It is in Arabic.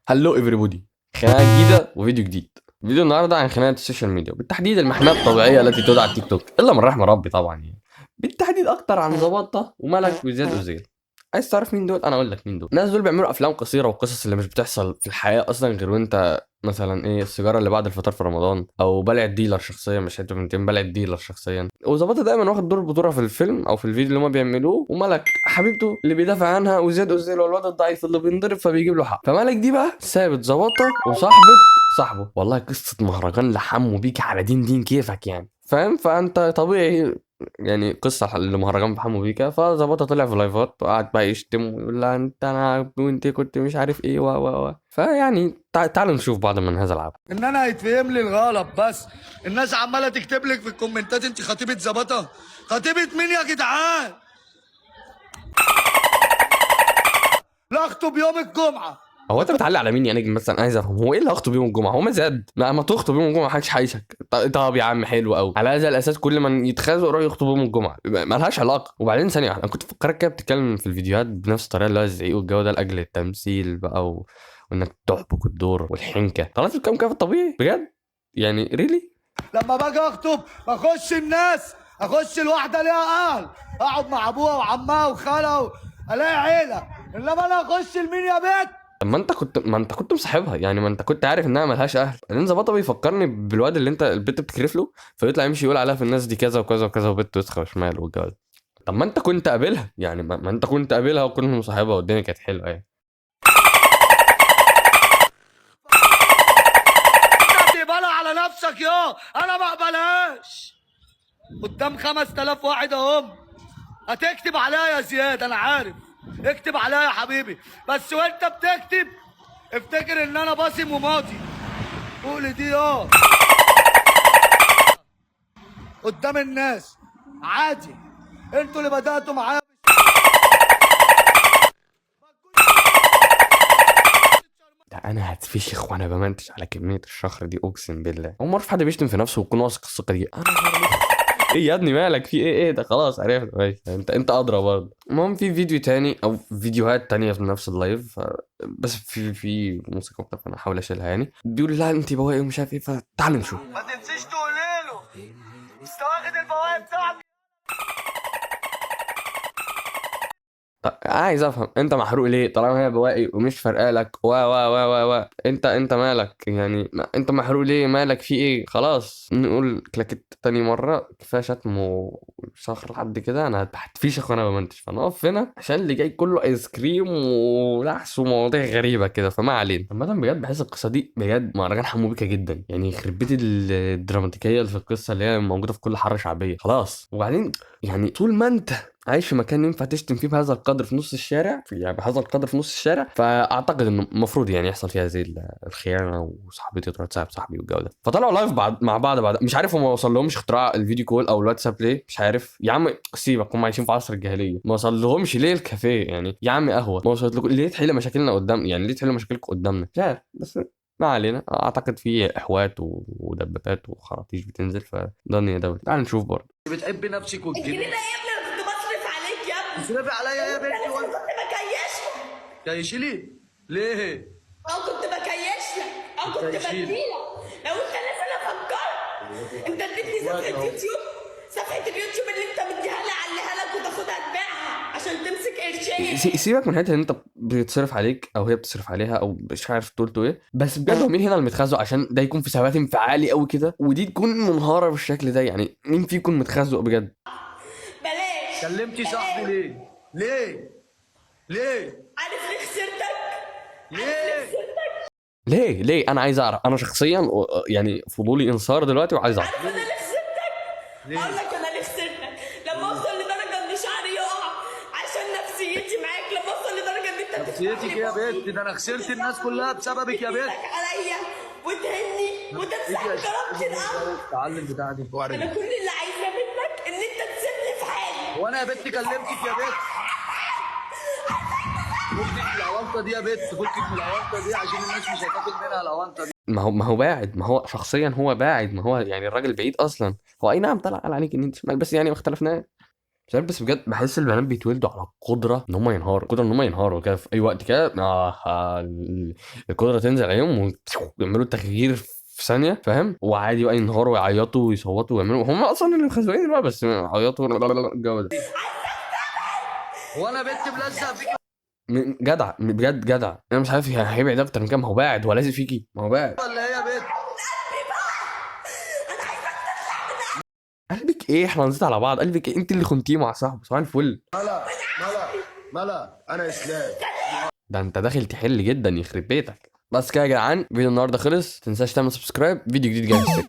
هلو ايفريبودي، خناقه جديده وفيديو جديد. فيديو النهارده عن خناقه السوشيال ميديا، بالتحديد المحمية الطبيعيه التي تدعى التيك توك، الا من رحم ربي طبعا يعني. بالتحديد اكتر عن ظباطه وملك وزياد اوزيل. عايز تعرف مين دول؟ انا اقول لك مين دول. الناس دول بيعملوا افلام قصيره وقصص اللي مش بتحصل في الحياه اصلا غير وانت مثلا ايه السيجاره اللي بعد الفطار في رمضان، او بلع الديلر شخصيا، مش حته بنتين، بلع الديلر شخصيا. وظبطها دايما واخد دور البطوله في الفيلم او في الفيديو اللي هما بيعملوه، وملك حبيبته اللي بيدافع عنها، وزياد اوزيل والواد الضعيف اللي بينضرب فبيجيب له حق. فملك دي بقى سابت ظبطه وصاحبه صاحبه، والله قصه مهرجان لحم وبيك على دين كيفك يعني، فاهم؟ فانت طبيعي يعني قصه لمهرجان بحمو بيكا. فظبطها طلع في لايفات وقعد بقى يشتم ويقول لها انت انا وانت كنت مش عارف ايه و فيعني تعالوا نشوف بعض من هذا العبث. ان انا هيتفهم لي الغلط. بس الناس عماله تكتب لك في الكومنتات انت خطيبه زبطه. خطيبه مين يا جدعان؟ لا اخطب يوم الجمعه. هو انت بتعلق على مين يعني؟ مثلا عايز افهم هو ايه اللي هخطب يوم الجمعه؟ هو مزاد ما تخطب يوم الجمعه محدش هيشك. طب يا عم حلو قوي، على هذا الاساس كل ما يتخاذوا يروحوا يخطبوا يوم الجمعه مالهاش علاقه. وبعدين ثانيه واحده، انا كنت فكرك كده بتتكلم في الفيديوهات بنفس الطريقه اللي هو الزعيق والجو ده لاجل التمثيل بقى وانك تحبك الدور والحنكه. طلعت بتتكلم كده في الطبيعي بجد يعني؟ ريلي؟ لما باجي اخطب بخش الناس، اخش الواحده ليها اهل، اقعد مع ابوها وعمها وخالها الاقي عيله. انما انا اخش لمين يا بنت؟ طب ما انت كنت مصاحبها يعني، ما انت كنت عارف انها ملهاش اهل. بعدين ظبطها بيفكرني بالواد اللي انت البت بتكرف له، فيطلع يمشي يقول عليها في الناس دي كذا وكذا وكذا وبنت وسخه وشمال والجو. طب ما انت كنت قابلها يعني، ما انت كنت قابلها وكنت مصاحبها والدنيا كانت حلوه يعني. انت هتقبلها على نفسك يا انا ما اقبلهاش. قدام 5000 واحد اهم. هتكتب عليا يا زياد، انا عارف. اكتب عليا يا حبيبي، بس وانت بتكتب افتكر ان انا باسم وماضي. قول دي قدام الناس عادي. انتوا اللي بدأتوا معايا. ده انا هتفشخ وانا بمنتج على كميه الشخر دي، اقسم بالله. اول مره في حد بيشتم في نفسه ويكون واثق الثقه دي. انا ايه يا ابني مالك؟ في ايه ده؟ خلاص عرفت ماشي، انت ادرى برضه. المهم في فيديو تاني او فيديوهات تانية في نفس اللايف، بس في موسيقى وبتاع، فانا هحاول اشيلها يعني. بيقول لا انت بواقي ومش عارف ايه، فتعال نشوف. ما تنسيش تقولي له انت واخد البواقي بتاعتي. طب عايز افهم انت محروق ليه طالما هي بواقي ومش فارقه لك انت مالك يعني؟ انت محروق ليه؟ مالك في ايه؟ خلاص نقول كلاكيت تاني مره، كفايه شتم وصخر لحد كده. انا هتفيشخ وانا بمنتج، فنقف هنا عشان اللي جاي كله ايس كريم ولحس ومواضيع غريبه كده. فما علينا. عامه بجد بحس القصه دي بجد مهرجان حمو بيكا جدا يعني، يخرب بيت الدراماتيكيه اللي في القصه اللي هي موجوده في كل حاره شعبيه. خلاص. وبعدين يعني طول ما انت عايش في مكان ينفع تشتم فيه بهذا القدر في نص الشارع، يعني بهذا القدر في نص الشارع، فاعتقد انه المفروض يعني يحصل فيها زي الخيانه، وصاحبتي تروح تساعد صاحبي والجو ده. فطلعوا لايف مع بعض مش عارف هم ما وصل لهمش اختراع الفيديو كول او الواتساب ليه، مش عارف يا عم. سيبك، هم عايشين في عصر الجاهليه، ما وصل لهمش ليه الكافيه يعني؟ يا عم قهوه ما وصلت لكم ليه؟ تحل مشاكلنا قدام يعني، ليه تحلوا مشاكلكم قدامنا؟ مش عارف بس ما علينا. اعتقد في احوات ودبابات وخراطيش بتنزل، فضلني يا دولة. تعال نشوف برضه. بتحبي نفسك الجنيه والجنيه. ده يا ابني انا كنت بصرف عليك يا ابني. تصرفي عليا يا انت بنتي لسه وانت كنت بكيشك. تعيشي ليه؟ او كنت بكيش لك او كنت بتكيشيلي. بديلك. لو انت لسه انا فكرت انت اديتني صفحه يوتيوب. صفحه اليوتيوب اللي انت مديها لي عليها لك وتاخدها تبيعها عشان تمسك قرشين. سيبك من حته ان انت بتصرف عليك او هي بتصرف عليها او مش عارف تقول ايه، بس بجد هو مين هنا المتخزق عشان ده يكون في ثبات انفعالي قوي كده ودي تكون منهاره بالشكل ده يعني؟ مين فيكم متخزق بجد؟ بلاش. كلمتي صاحبي ليه؟ ليه؟ عارف ليه خسرتك؟ ليه؟ ليه انا عايز اعرف. انا شخصيا يعني فضولي انصار دلوقتي وعايز اعرف. عارف انا ليه خسرتك؟ اقول لك انا ليه خسرتك. لما اوصل لدرجه ان شعري يقع عشان نفسيتي معاك. لما اوصل لدرجه ان انت نفسيتك ايه يا بنت؟ ده انا خسرت الناس كلها بسببك يا بنت. تضحك عليا وتهني وتمسح كرامتي الارض. التعلم بتاعتك انا كل اللي عايزاه منك ان انت تسيبني في حالي. وانا يا بنت كلمتك يا بنت. فكك من الاونطه دي يا بنت، فكك من الاونطه دي عشان الناس مش هتاخد منها الاونطه دي. ما هو باعد، ما هو شخصيا هو باعد، ما هو يعني الراجل بعيد اصلا. هو اي نعم طلع قال عليك ان انت شمال، بس يعني ما اختلفناش. مش عارف بس بجد بحس البنات بيتولدوا على القدره ان هم ينهاروا، القدره ان هم ينهاروا كده في اي وقت كده. القدره تنزل عليهم ويعملوا تغيير في ثانيه، فاهم؟ وعادي بقى ينهاروا ويعيطوا ويصوتوا ويعملوا، هم اصلا اللي خسرانين بقى بس يعيطوا الجو ده. وانا بنت ملزق فيك. جدع بجد جدع. انا مش عارف هيبعد اكتر من كده، ما هو باعد، هو لازق فيكي، ما هو باعد. ولا هي بنت؟ قلبك ايه؟ احنا هنزيد على بعض. قلبك ايه؟ انت اللي خنتيه مع صاحبه، صباح الفل. ملا انا اسلام. ده انت داخل تحل جدا، يخرب بيتك. بس كده يا جدعان، فيديو النهارده خلص. متنساش تعمل سبسكرايب، فيديو جديد جاي في السكه.